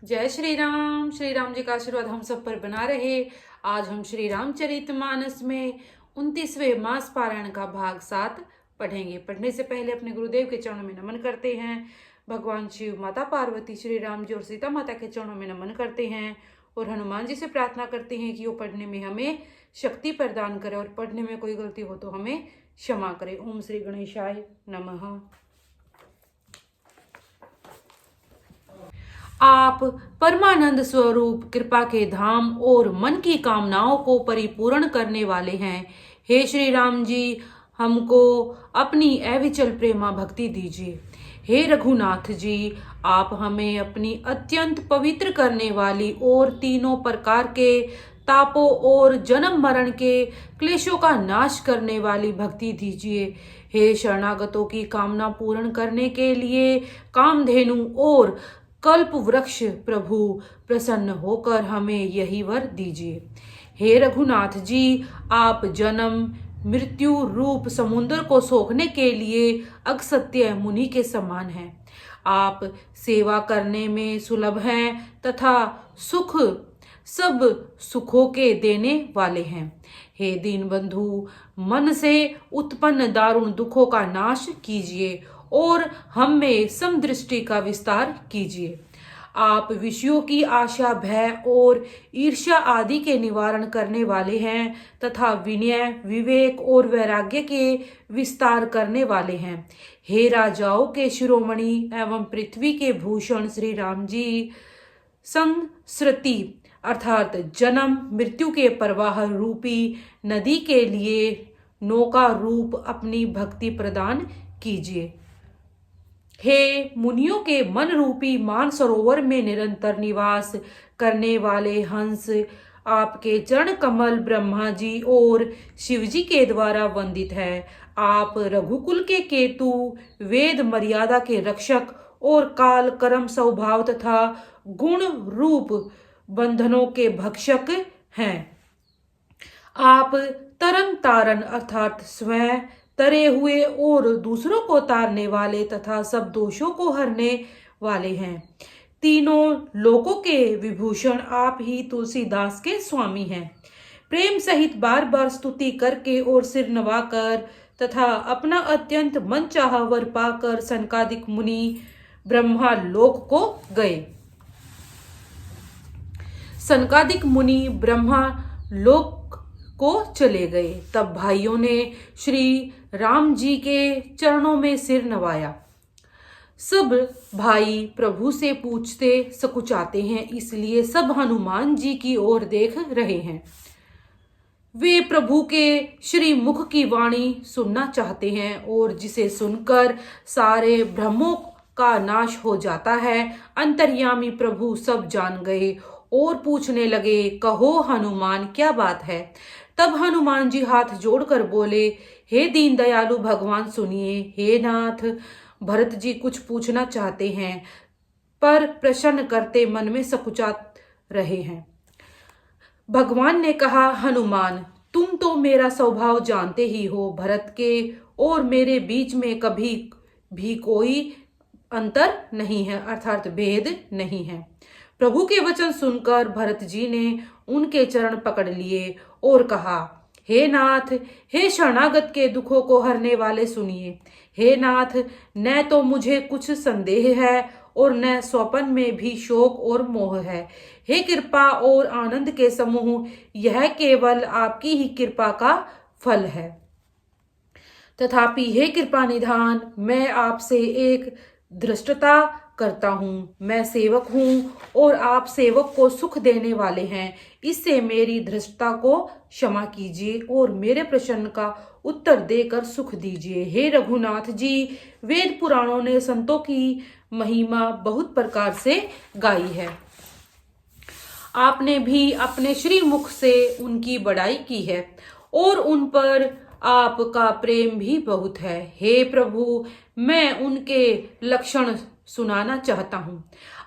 जय श्री राम जी का आशीर्वाद हम सब पर बना रहे। आज हम श्री रामचरितमानस में 29वें मास पारायण का भाग 7 पढ़ेंगे। पढ़ने से पहले अपने गुरुदेव के चरणों में नमन करते हैं। भगवान शिव, माता पार्वती, श्री राम जी और सीता माता के चरणों में नमन करते हैं और हनुमान जी से प्रार्थना करते हैं कि वो पढ़ने में हमें शक्ति प्रदान करे और पढ़ने में कोई गलती हो तो हमें क्षमा करे। ओम श्री गणेशाय नमः। आप परमानंद स्वरूप कृपा के धाम और मन की कामनाओं को परिपूर्ण करने वाले हैं। हे श्री राम जी, हमको अपनी अविचल प्रेमा भक्ति दीजिए। हे रघुनाथ जी, आप हमें अपनी अत्यंत पवित्र करने वाली और तीनों प्रकार के तापों और जन्म मरण के क्लेशों का नाश करने वाली भक्ति दीजिए। हे शरणागतों की कामना पूर्ण करने के लिए कामधेनु और कल्प वृक्ष प्रभु प्रसन्न होकर हमें यही वर दीजिए। हे रघुनाथ जी, आप जन्म मृत्यु रूप समुद्र को सोखने के लिए अगस्त्य मुनि के समान हैं। आप सेवा करने में सुलभ हैं तथा सुख सब सुखों के देने वाले हैं। हे दीन बंधु, मन से उत्पन्न दारुण दुखों का नाश कीजिए और हम में समदृष्टि का विस्तार कीजिए। आप विषयों की आशा, भय और ईर्ष्या आदि के निवारण करने वाले हैं तथा विनय, विवेक और वैराग्य के विस्तार करने वाले हैं। हे राजाओं के शिरोमणि एवं पृथ्वी के भूषण श्री राम जी, संस्कृति अर्थात जन्म मृत्यु के प्रवाह रूपी नदी के लिए नौका रूप अपनी भक्ति प्रदान कीजिए। हे मुनियों के मन रूपी मान सरोवर में निरंतर निवास करने वाले हंस, आपके चरण कमल ब्रह्मा जी और शिव जी के द्वारा वंदित है। आप रघुकुल के केतु, वेद मर्यादा के रक्षक और काल कर्म स्वभाव तथा गुण रूप बंधनों के भक्षक हैं। आप तरन तारन अर्थात स्वयं तरे हुए और दूसरों को तारने वाले तथा सब दोषों को हरने वाले हैं। तीनों लोकों के विभूषण आप ही तुलसीदास के स्वामी हैं। प्रेम सहित बार बार स्तुति करके और सिर नवाकर तथा अपना अत्यंत मनचाहा वर पाकर सनकादिक मुनि ब्रह्मा लोक को गए। सनकादिक मुनि ब्रह्मा लोक को चले गए। तब भाइयों ने श्री राम जी के चरणों में सिर नवाया। सब भाई प्रभु से पूछते सकुचाते हैं, इसलिए सब हनुमान जी की ओर देख रहे हैं। वे प्रभु के श्री मुख की वाणी सुनना चाहते हैं और जिसे सुनकर सारे भ्रमों का नाश हो जाता है। अंतर्यामी प्रभु सब जान गए और पूछने लगे, कहो हनुमान, क्या बात है? तब हनुमान जी हाथ जोड़कर बोले, हे दीन दयालु भगवान सुनिए। हे नाथ, भरत जी कुछ पूछना चाहते हैं पर प्रश्न करते मन में सकुचा रहे हैं। भगवान ने कहा, हनुमान, तुम तो मेरा स्वभाव जानते ही हो। भरत के और मेरे बीच में कभी भी कोई अंतर नहीं है अर्थात भेद नहीं है। प्रभु के वचन सुनकर भरत जी ने उनके चरण पकड़ लिए और कहा, हे नाथ, हे शरणागत के दुखों को हरने वाले सुनिए। हे नाथ, न तो मुझे कुछ संदेह है और न स्वप्न में भी शोक और मोह है। हे कृपा और आनंद के समूह, यह केवल आपकी ही कृपा का फल है। तथापि हे कृपा निधान, मैं आपसे एक धृष्टता करता हूँ। मैं सेवक हूँ और आप सेवक को सुख देने वाले हैं। इससे मेरी धृष्टता को क्षमा कीजिए और मेरे प्रश्न का उत्तर देकर सुख दीजिए। हे रघुनाथ जी, वेद पुराणों ने संतों की महिमा बहुत प्रकार से गाई है। आपने भी अपने श्री मुख से उनकी बड़ाई की है और उन पर आपका प्रेम भी बहुत है। हे प्रभु, मैं उनके लक्षण सुनाना चाहता हूँ।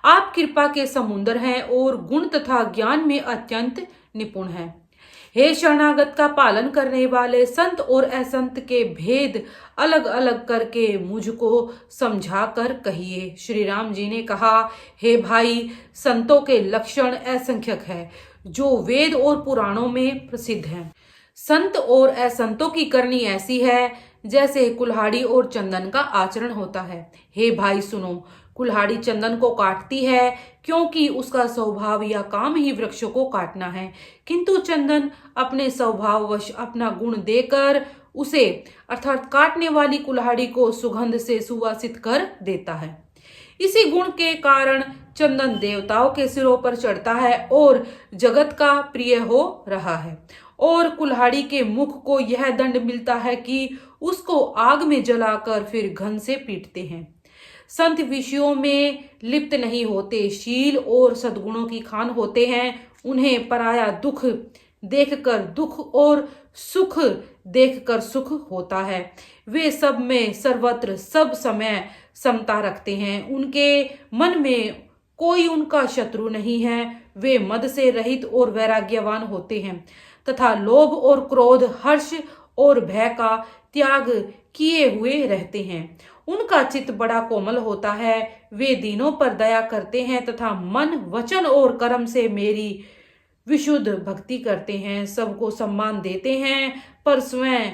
आप कृपा के समुद्र हैं और गुण तथा ज्ञान में अत्यंत निपुण हैं। हे शरणागत का पालन करने वाले, संत और असंत के भेद अलग अलग करके मुझको समझा कर कहिए। श्री राम जी ने कहा, हे भाई, संतों के लक्षण असंख्यक है जो वेद और पुराणों में प्रसिद्ध हैं। संत और असंतों की करनी ऐसी है जैसे कुल्हाड़ी और चंदन का आचरण होता है। हे भाई सुनो, कुल्हाड़ी चंदन को काटती है क्योंकि उसका स्वभाव या काम ही वृक्षों को काटना है, किंतु चंदन अपने स्वभाववश अपना गुण देकर उसे अर्थात काटने वाली कुल्हाड़ी को सुगंध से सुवासित कर देता है। इसी गुण के कारण चंदन देवताओं के सिरों पर चढ़ता है और जगत का प्रिय हो रहा है, और कुल्हाड़ी के मुख को यह दंड मिलता है कि उसको आग में जलाकर फिर घन से पीटते हैं। संत विषयों में लिप्त नहीं होते, शील और सद्गुणों की खान होते हैं। उन्हें पराया दुख देखकर दुख और सुख देखकर सुख होता है। वे सब में सर्वत्र सब समय समता रखते हैं। उनके मन में कोई उनका शत्रु नहीं है। वे मद से रहित और वैराग्यवान होते हैं तथा लोभ और क्रोध, हर्ष और भय का त्याग किए हुए रहते हैं। उनका चित्त बड़ा कोमल होता है। वे दीनों पर दया करते हैं तथा मन, वचन और कर्म से मेरी विशुद्ध भक्ति करते हैं। सबको सम्मान देते हैं पर स्वयं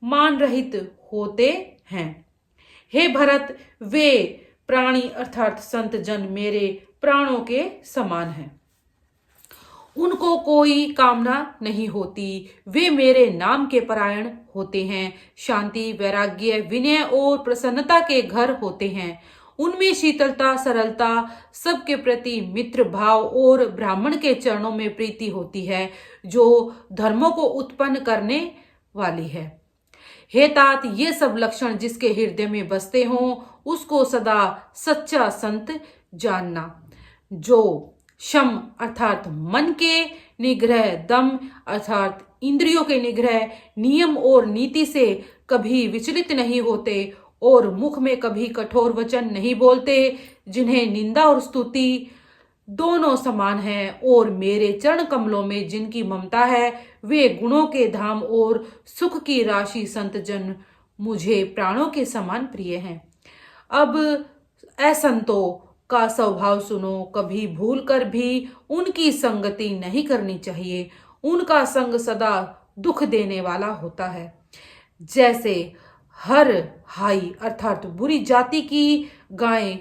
मान रहित होते हैं। हे भरत, वे प्राणी अर्थात संत जन मेरे प्राणों के समान हैं। उनको कोई कामना नहीं होती। वे मेरे नाम के परायण होते हैं। शांति, वैराग्य, विनय और प्रसन्नता के घर होते हैं। उनमें शीतलता, सरलता, सबके प्रति मित्र भाव और ब्राह्मण के चरणों में प्रीति होती है जो धर्मों को उत्पन्न करने वाली है। हे तात, ये सब लक्षण जिसके हृदय में बसते हों उसको सदा सच्चा संत जानना, जो शम अर्थात मन के निग्रह, दम अर्थात इंद्रियों के निग्रह, नियम और नीति से कभी विचलित नहीं होते और मुख में कभी कठोर वचन नहीं बोलते, जिन्हें निंदा और स्तुति दोनों समान है, और मेरे चरण कमलों में जिनकी ममता है, वे गुणों के धाम और सुख की राशि संत जन मुझे प्राणों के समान प्रिय हैं। अब असंतों का स्वभाव सुनो। कभी भूल कर भी उनकी संगति नहीं करनी चाहिए। उनका संग सदा दुख देने वाला होता है। जैसे हर हाई अर्थात बुरी जाति की गाय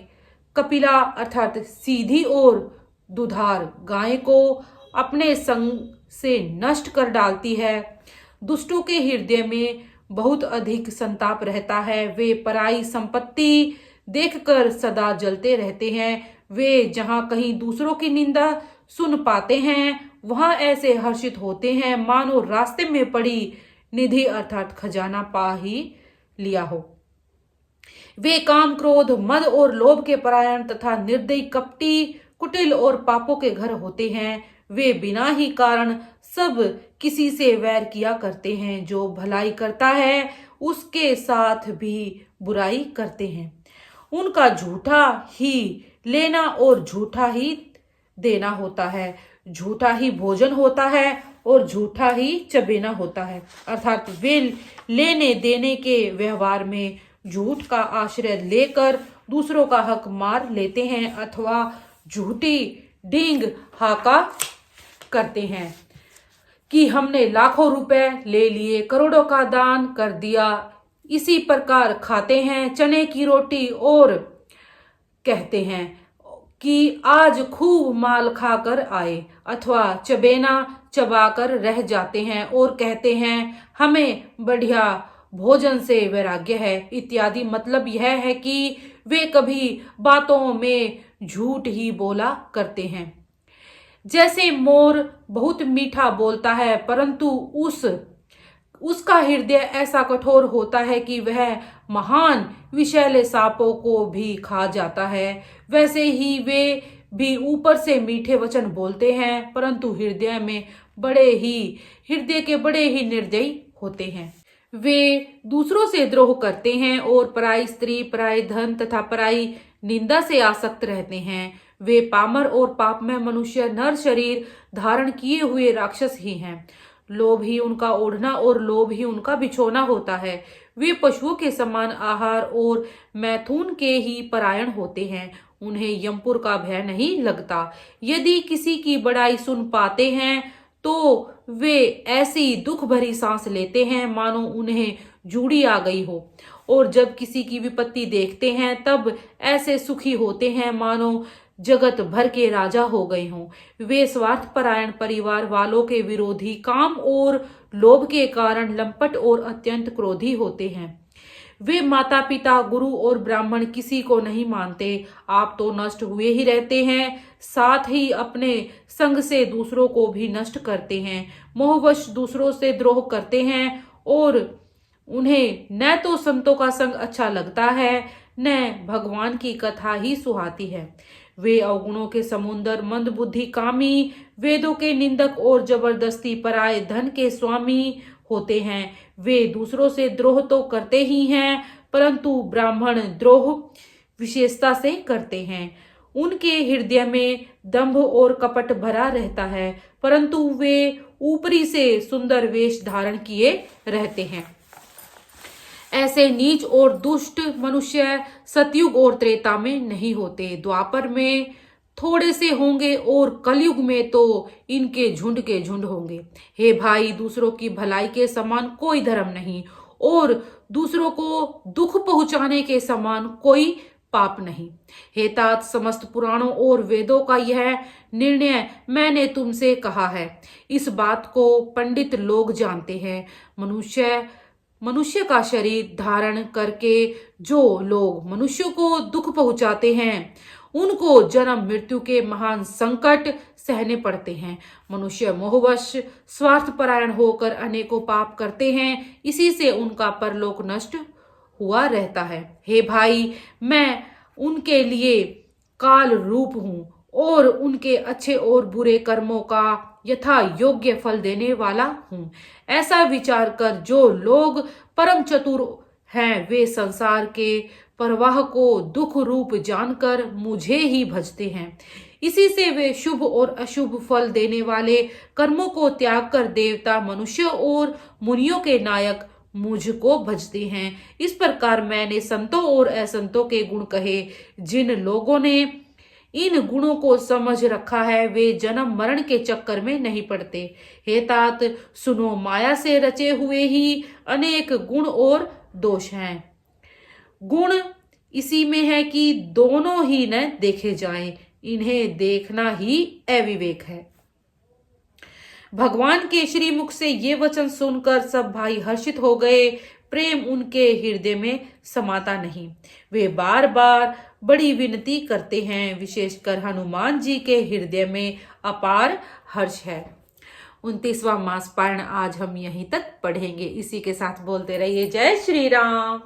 कपिला अर्थात सीधी और दुधार गाय को अपने संग से नष्ट कर डालती है। दुष्टों के हृदय में बहुत अधिक संताप रहता है। वे पराई संपत्ति देखकर सदा जलते रहते हैं। वे जहां कहीं दूसरों की निंदा सुन पाते हैं वहां ऐसे हर्षित होते हैं मानो रास्ते में पड़ी निधि अर्थात खजाना पा ही लिया हो। वे काम, क्रोध, मद और लोभ के परायण तथा निर्दयी, कपटी, कुटिल और पापों के घर होते हैं। वे बिना ही कारण सब किसी से वैर किया करते हैं। जो भलाई करता है उसके साथ भी बुराई करते हैं। उनका झूठा ही लेना और झूठा ही देना होता है। झूठा ही भोजन होता है और झूठा ही चबेना होता है। अर्थात वे लेने देने के व्यवहार में झूठ का आश्रय लेकर दूसरों का हक मार लेते हैं अथवा झूठी डींग हाका करते हैं कि हमने लाखों रुपए ले लिए, करोड़ों का दान कर दिया। इसी प्रकार खाते हैं चने की रोटी और कहते हैं कि आज खूब माल खाकर आए, अथवा चबेना चबाकर रह जाते हैं और कहते हैं हमें बढ़िया भोजन से वैराग्य है इत्यादि। मतलब यह है कि वे कभी बातों में झूठ ही बोला करते हैं। जैसे मोर बहुत मीठा बोलता है परंतु उसका हृदय ऐसा कठोर होता है कि वह महान विषैले सांपों को भी खा जाता है, वैसे ही वे भी ऊपर से मीठे वचन बोलते हैं परंतु हृदय के बड़े ही निर्दयी होते हैं। वे दूसरों से द्रोह करते हैं और पराई स्त्री, पराई धन तथा पराई निंदा से आसक्त रहते हैं। वे पामर और पापमय मनुष्य नर शरीर धारण किए हुए राक्षस ही हैं। लोभ ही उनका ओढ़ना और लोभ ही उनका बिछोना होता है। वे पशुओं के समान आहार और मैथुन के ही परायण होते हैं। उन्हें यमपुर का भय नहीं लगता। यदि किसी की बड़ाई सुन पाते हैं तो वे ऐसी दुख भरी सांस लेते हैं मानो उन्हें जूड़ी आ गई हो, और जब किसी की विपत्ति देखते हैं तब ऐसे सुखी होते हैं मानो जगत भर के राजा हो गए हों। वे स्वार्थपरायण परिवार वालों के विरोधी, काम और लोभ के कारण लंपट और अत्यंत क्रोधी होते हैं। वे माता पिता, गुरु और ब्राह्मण किसी को नहीं मानते। आप तो नष्ट हुए ही रहते हैं, साथ ही अपने संग से दूसरों को भी नष्ट करते हैं। मोहवश दूसरों से द्रोह करते हैं और उन्हें न तो संतों का संग अच्छा लगता है न भगवान की कथा ही सुहाती है। वे अवगुणों के समुंदर, मंदबुद्धि, कामी, वेदों के निंदक और जबरदस्ती पराये धन के स्वामी होते हैं। वे दूसरों से द्रोह तो करते ही हैं, परंतु ब्राह्मण द्रोह विशेषता से करते हैं। उनके हृदय में दंभ और कपट भरा रहता है, परंतु वे ऊपरी से सुंदर वेश धारण किए रहते हैं। ऐसे नीच और दुष्ट मनुष्य सतयुग और त्रेता में नहीं होते। द्वापर में थोड़े से होंगे और कलयुग में तो इनके झुंड के झुंड होंगे। हे भाई, दूसरों की भलाई के समान कोई धर्म नहीं और दूसरों को दुख पहुंचाने के समान कोई पाप नहीं। हे तात, समस्त पुराणों और वेदों का यह निर्णय मैंने तुमसे कहा है। इस बात को पंडित लोग जानते हैं। मनुष्य का शरीर धारण करके जो लोग मनुष्य को दुख पहुंचाते हैं उनको जन्म मृत्यु के महान संकट सहने पड़ते हैं। मनुष्य मोहवश स्वार्थपरायण होकर अनेकों पाप करते हैं, इसी से उनका परलोक नष्ट हुआ रहता है। हे भाई, मैं उनके लिए काल रूप हूँ और उनके अच्छे और बुरे कर्मों का यथा योग्य फल देने वाला हूँ। ऐसा विचार कर जो लोग परम चतुर हैं वे संसार के प्रवाह को दुख रूप जानकर मुझे ही भजते हैं। इसी से वे शुभ और अशुभ फल देने वाले कर्मों को त्याग कर देवता, मनुष्य और मुनियों के नायक मुझको भजते हैं। इस प्रकार मैंने संतों और असंतों के गुण कहे। जिन लोगों ने इन गुणों को समझ रखा है वे जन्म मरण के चक्कर में नहीं पड़ते। हे तात, सुनो, माया से रचे हुए ही अनेक गुण और दोष हैं। गुण इसी में है कि दोनों ही न देखे जाएं, इन्हें देखना ही अविवेक है। भगवान के श्री मुख से ये वचन सुनकर सब भाई हर्षित हो गए। प्रेम उनके हृदय में समाता नहीं। वे बार बार बड़ी विनती करते हैं। विशेषकर हनुमान जी के हृदय में अपार हर्ष है। 29वां मास पारण आज हम यहीं तक पढ़ेंगे। इसी के साथ बोलते रहिए जय श्री राम।